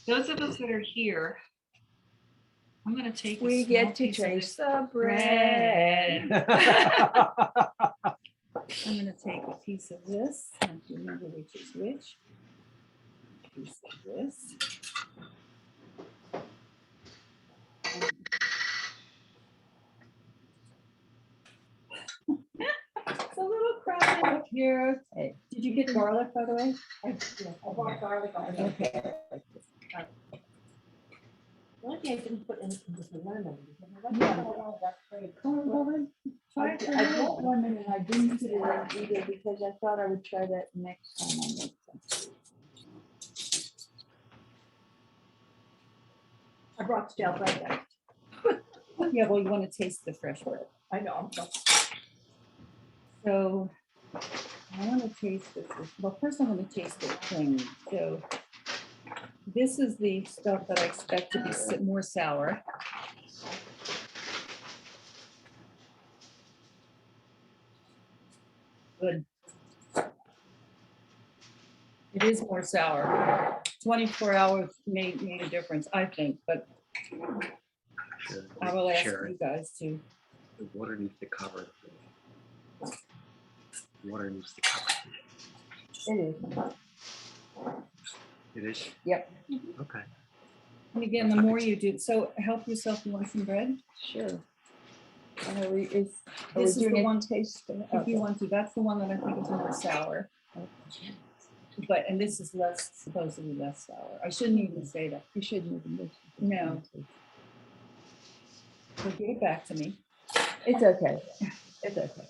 those of us that are here, I'm gonna take. a
We
small
get to
piece of
taste
this
the bread.
I'm gonna take a piece of this, I have to remember which is which. A piece of this. It's a little crowded up here.
Hey.
Did you get garlic, by the way?
I bought garlic on it.
Okay.
Lucky I didn't put anything with the lemon.
Try
I
it for
I
a
bought
little.
lemon and I didn't put it in either because I thought I would try that next time I make some. I brought stale bread back.
Yeah, well, you want to taste the fresh bread.
I know.
So I want to taste this. Well, first I'm going to taste the thing. So this is the stuff that I expect to be more sour. Good. It is more sour. 24 hours made a difference, I think, but I will ask
Sharon,
you guys to.
the water needs to cover. Water needs to cover.
It is.
It is?
Yep.
Okay.
And again, the more you do, so help yourself. You want some bread?
Sure. And are we
This is
doing
the
a
one.
taste?
If you want to, that's the one that I think is more sour. But, and this is less, supposedly less sour. I shouldn't even say that.
You shouldn't even mix.
No. So give it back to me.
It's okay. It's okay.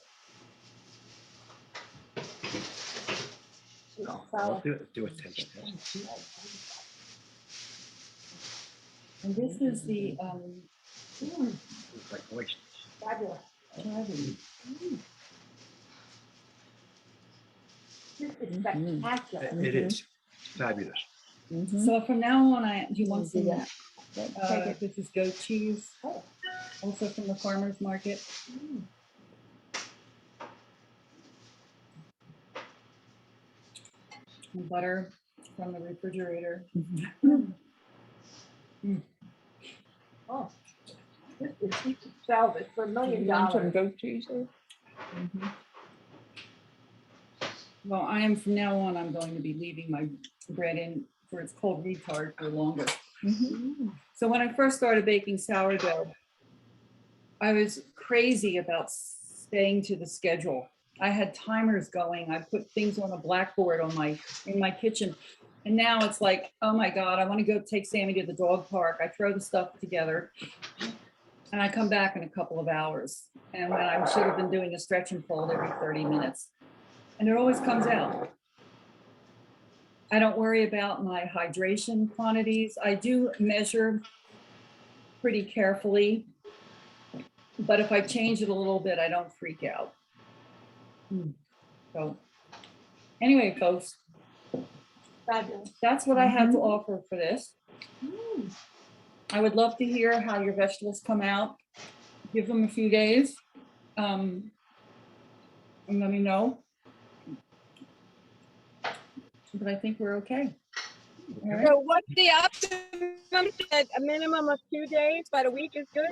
I'll do a taste test.
And this is the,
It's like oysters.
Fabulous.
Charlie.
This is spectacular.
It is fabulous.
So from now on, do you want
Do
some,
that. Take it.
this is goat cheese, also from the farmer's market. And butter from the refrigerator.
Oh. This is secret salvage for $1 million. Goat cheese.
Well, I am, from now on, I'm going to be leaving my bread in for its cold retard for longer. So when I first started baking sourdough, I was crazy about staying to the schedule. I had timers going. I put things on a blackboard in my kitchen. And now it's like, oh my God, I want to go take Sammy to the dog park. I throw the stuff together and I come back in a couple of hours. And when I should have been doing a stretch and fold every 30 minutes. And it always comes out. I don't worry about my hydration quantities. I do measure pretty carefully, but if I change it a little bit, I don't freak out. So anyway, folks, that's what I have to offer for this. I would love to hear how your vegetables come out. Give them a few days. And let me know. But I think we're okay. All right.
So what's the optimum? That a minimum of 2 days, but a week is good?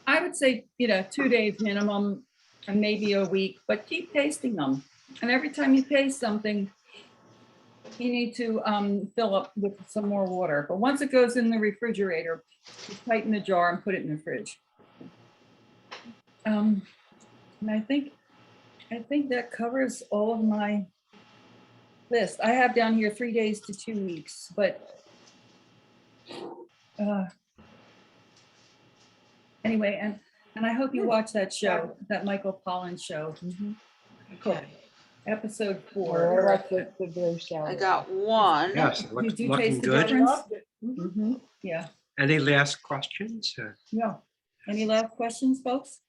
I would say, 2 days minimum and maybe a week, but keep tasting them. And every time you taste something, you need to fill up with some more water. But once it goes in the refrigerator, you tighten the jar and put it in the fridge. And I think that covers all of my list. I have down here 3 days to 2 weeks, but anyway, and I hope you watch that show, that Michael Pollan show.
Okay.
Episode
I
4.
like the blue salad.
I got one.
Yes,
Did
looking
you taste the
good.
difference?
Mm-hmm.
Yeah.
Any last questions?
Yeah. Any last questions, folks?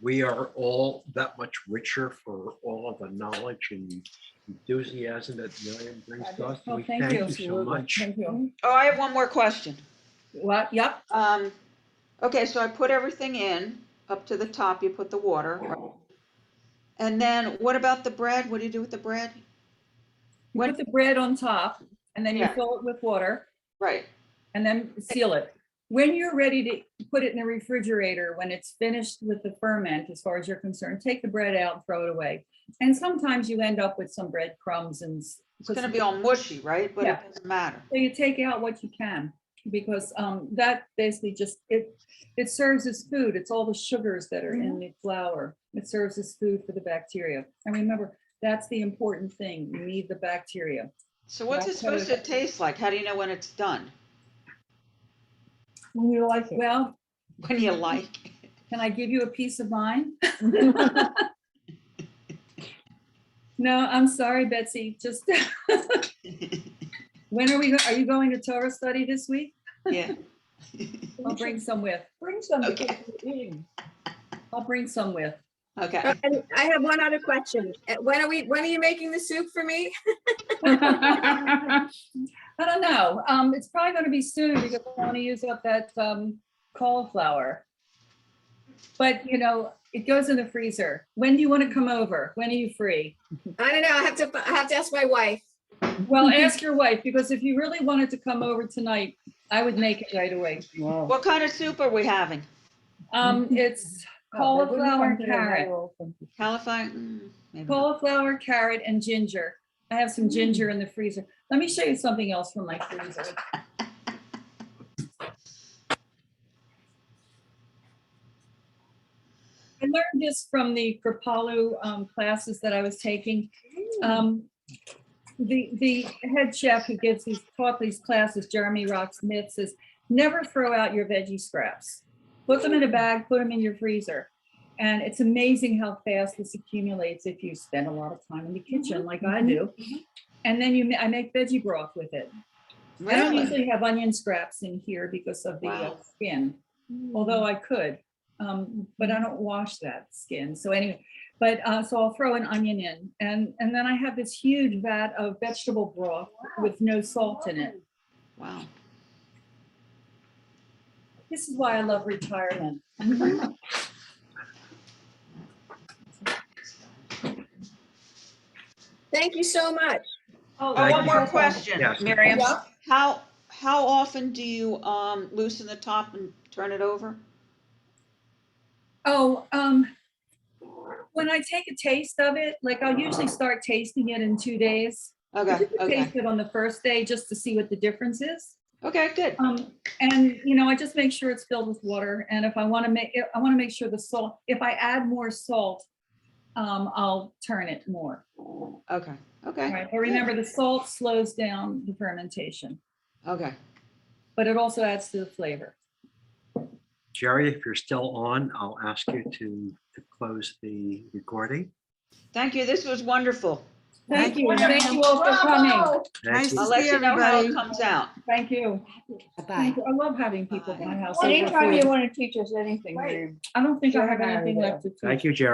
We are all that much richer for all of the knowledge and enthusiasm that Miriam brings to us.
Well,
We
thank
thank
you.
you so much.
Thank you.
Oh, I have one more question.
What? Yep.
Okay, so I put everything in up to the top. You put the water. Right? And then what about the bread? What do you do with the bread?
You
When-
put the bread on top and then you
Yeah.
fill it with water
Right.
and then seal it. When you're ready to put it in the refrigerator, when it's finished with the ferment, as far as you're concerned, take the bread out and throw it away. And sometimes you end up with some breadcrumbs and
It's gonna be all mushy, right? But
Yeah.
it doesn't matter.
so you take out what you can, because that basically just, it serves as food. It's all the sugars that are in the flour. It serves as food for the bacteria. And remember, that's the important thing. You need the bacteria.
So what's it supposed to taste like? How do you know when it's done?
When you like it.
Well,
When you like?
can I give you a piece of mine? No, I'm sorry, Betsy. Just when are you going to Torah study this week?
Yeah.
I'll bring some with.
Bring some
Okay.
because we're eating.
I'll bring some with.
Okay.
And I have one other question. When are you making the soup for me?
I don't know. It's probably going to be soon because I want to use up that cauliflower. But it goes in the freezer. When do you want to come over? When are you free?
I don't know. I have to ask my wife.
Well, ask your wife, because if you really wanted to come over tonight, I would make it right away.
What kind of soup are we having?
It's cauliflower and carrot.
Cauliflower? Maybe not.
Cauliflower, carrot, and ginger. I have some ginger in the freezer. Let me show you something else from my freezer. I learned this from the Kripalu classes that I was taking. The head chef who taught these classes, Jeremy Rock Smith, says, never throw out your veggie scraps. Put them in a bag, put them in your freezer. And it's amazing how fast this accumulates if you spend a lot of time in the kitchen like I do. And then I make veggie broth with it. I don't
Really?
usually have onion scraps in here because of the
Wow.
skin, although I could, but I don't wash that skin. So anyway, so I'll throw an onion in, and then I have this huge vat of vegetable broth with no salt in it.
Wow.
This is why I love retirement.
Thank you so much.
Oh,
Thank
one
you.
more question,
Yes.
Miriam.
Yeah.
How often do you loosen the top and turn it over?
Oh, when I take a taste of it, like I'll usually start tasting it in 2 days.
Okay,
Just to
okay,
taste it on the first day, just to see what the difference is.
okay, good.
And, you know, I just make sure it's filled with water. And if I want to make it, I want to make sure the salt, if I add more salt, I'll turn it more.
Okay, okay.
Right. But remember, the salt slows down the fermentation,
Okay.
but it also adds to the flavor.
Jerry, if you're still on, I'll ask you to close the recording.
Thank you. This was wonderful.
Thank you. And thank you all for coming.
Bravo.
Thank
Nice
you.
I'll
to
let
see
you know how
everybody.
it comes out.
Thank you.
Bye-bye.
Thank you. I love having people at my house.
Anytime you want to teach us anything, Miriam.
I don't think I
Sure,
have
Harry,
anything
there.
left to teach.
Thank you, Jerry.